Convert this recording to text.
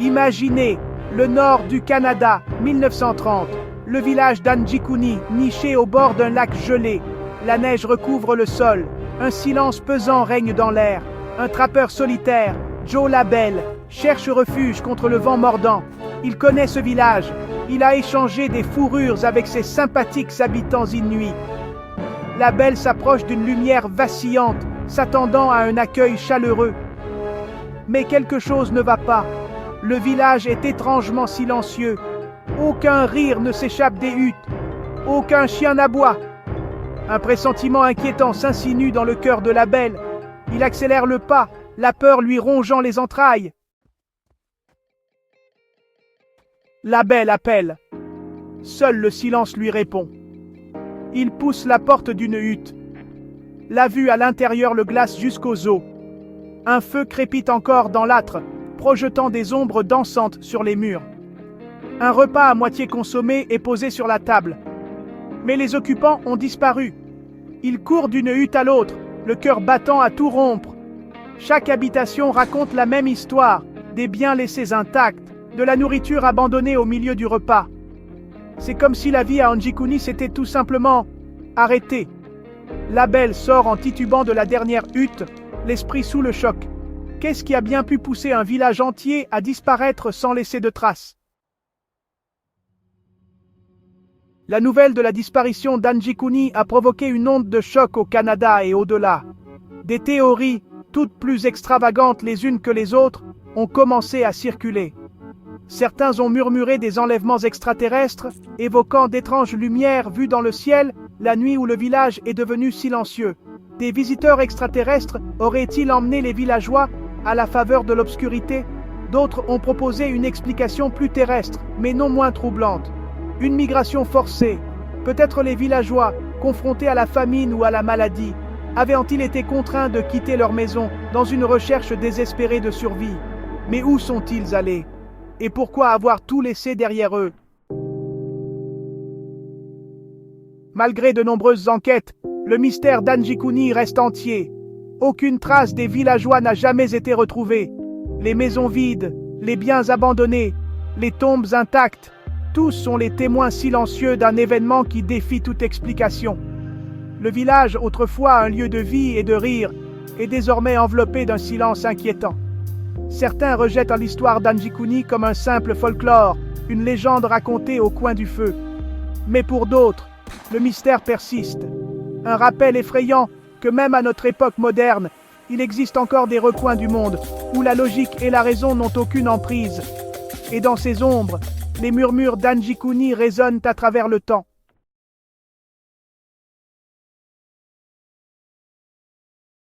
Imaginez, le nord du Canada, 1930. Le village d'Anjikuni, niché au bord d'un lac gelé. La neige recouvre le sol. Un silence pesant règne dans l'air. Un trappeur solitaire, Joe Labelle, cherche refuge contre le vent mordant. Il connaît ce village. Il a échangé des fourrures avec ses sympathiques habitants inuits. Labelle s'approche d'une lumière vacillante, s'attendant à un accueil chaleureux. Mais quelque chose ne va pas. Le village est étrangement silencieux. Aucun rire ne s'échappe des huttes. Aucun chien n'aboie. Un pressentiment inquiétant s'insinue dans le cœur de Labelle. Il accélère le pas, la peur lui rongeant les entrailles. Labelle appelle. Seul le silence lui répond. Il pousse la porte d'une hutte. La vue à l'intérieur le glace jusqu'aux os. Un feu crépite encore dans l'âtre, projetant des ombres dansantes sur les murs. Un repas à moitié consommé est posé sur la table. Mais les occupants ont disparu. Ils courent d'une hutte à l'autre, le cœur battant à tout rompre. Chaque habitation raconte la même histoire, des biens laissés intacts, de la nourriture abandonnée au milieu du repas. C'est comme si la vie à Anjikuni s'était tout simplement arrêtée. Labelle sort en titubant de la dernière hutte, l'esprit sous le choc. Qu'est-ce qui a bien pu pousser un village entier à disparaître sans laisser de traces? La nouvelle de la disparition d'Anjikuni a provoqué une onde de choc au Canada et au-delà. Des théories, toutes plus extravagantes les unes que les autres, ont commencé à circuler. Certains ont murmuré des enlèvements extraterrestres, évoquant d'étranges lumières vues dans le ciel la nuit où le village est devenu silencieux. Des visiteurs extraterrestres auraient-ils emmené les villageois à la faveur de l'obscurité? D'autres ont proposé une explication plus terrestre, mais non moins troublante. Une migration forcée. Peut-être les villageois, confrontés à la famine ou à la maladie, avaient-ils été contraints de quitter leur maison dans une recherche désespérée de survie? Mais où sont-ils allés? Et pourquoi avoir tout laissé derrière eux? Malgré de nombreuses enquêtes, le mystère d'Anjikuni reste entier. Aucune trace des villageois n'a jamais été retrouvée. Les maisons vides, les biens abandonnés, les tombes intactes, tous sont les témoins silencieux d'un événement qui défie toute explication. Le village, autrefois un lieu de vie et de rire, est désormais enveloppé d'un silence inquiétant. Certains rejettent l'histoire d'Anjikuni comme un simple folklore, une légende racontée au coin du feu. Mais pour d'autres, le mystère persiste. Un rappel effrayant que même à notre époque moderne, il existe encore des recoins du monde où la logique et la raison n'ont aucune emprise. Et dans ces ombres, les murmures d'Anjikuni résonnent à travers le temps.